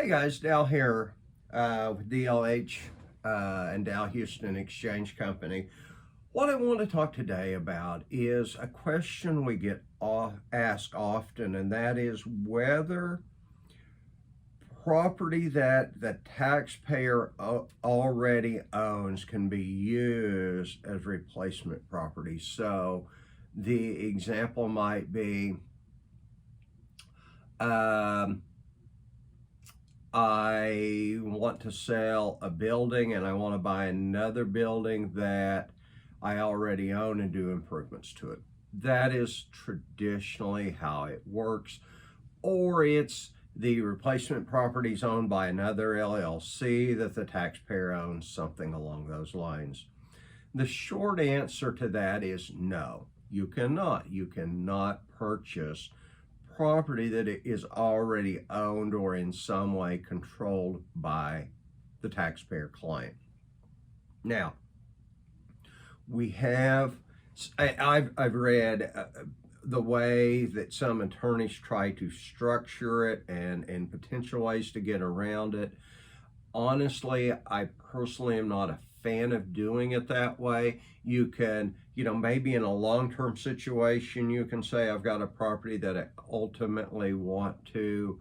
Hey guys, Dal here with DLH and Dow Houston Exchange Company. What I want to talk today about is a question we get asked often, and that is whether property that the taxpayer already owns can be used as replacement property. So the example might be I want to sell a building and I want to buy another building that I already own and do improvements to it. That is traditionally how it works. Or it's the replacement property is owned by another LLC that the taxpayer owns, something along those lines. The short answer to that is no, you cannot. You cannot purchase property that is already owned or in some way controlled by the taxpayer client. Now, I've read the way that some attorneys try to structure it and potential ways to get around it. Honestly, I personally am not a fan of doing it that way. You can, maybe in a long-term situation, you can say, I've got a property that I ultimately want to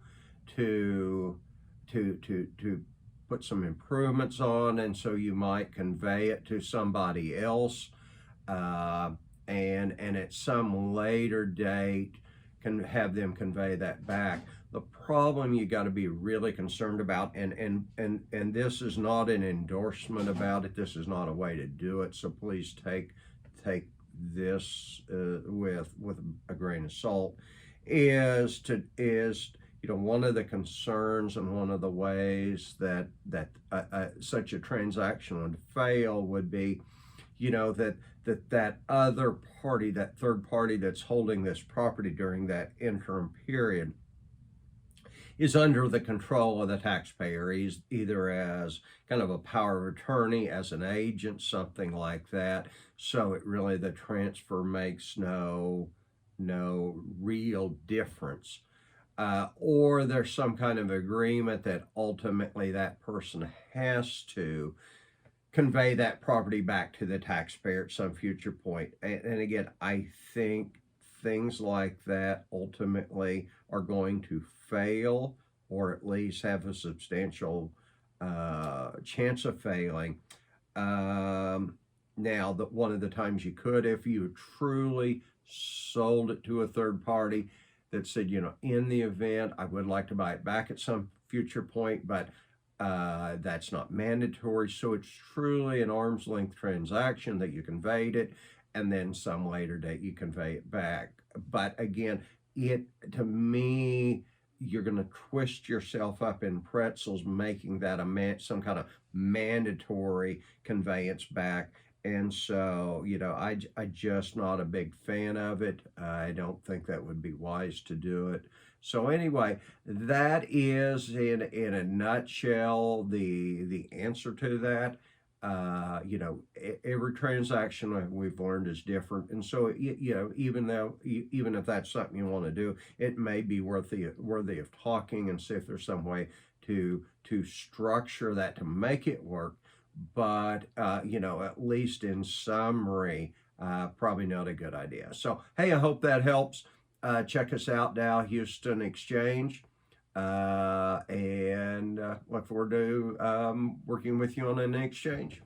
put some improvements on, and so you might convey it to somebody else, and at some later date can have them convey that back. The problem you got to be really concerned about, and this is not an endorsement about it. This is not a way to do it. So please take this with a grain of salt. Is one of the concerns and one of the ways that such a transaction would fail would be, that other party, that third party that's holding this property during that interim period, is under the control of the taxpayer. He's either as kind of a power of attorney, as an agent, something like that. So the transfer makes no real difference. Or there's some kind of agreement that ultimately that person has to convey that property back to the taxpayer at some future point. And again, I think things like that ultimately are going to fail, or at least have a substantial chance of failing. Now, one of the times you could, if you truly sold it to a third party that said, in the event I would like to buy it back at some future point, but that's not mandatory. So it's truly an arm's length transaction that you conveyed it, and then some later date you convey it back. But again, to me, you're going to twist yourself up in pretzels making that some kind of mandatory conveyance back. And so, I just not a big fan of it. I don't think that would be wise to do it. So anyway, that is in a nutshell the answer to that. Every transaction we've learned is different, and so even if that's something you want to do, it may be worthy of talking and see if there's some way to structure that to make it work. But at least in summary, probably not a good idea. So hey, I hope that helps. Check us out, Dow Houston Exchange, and look forward to working with you on an exchange.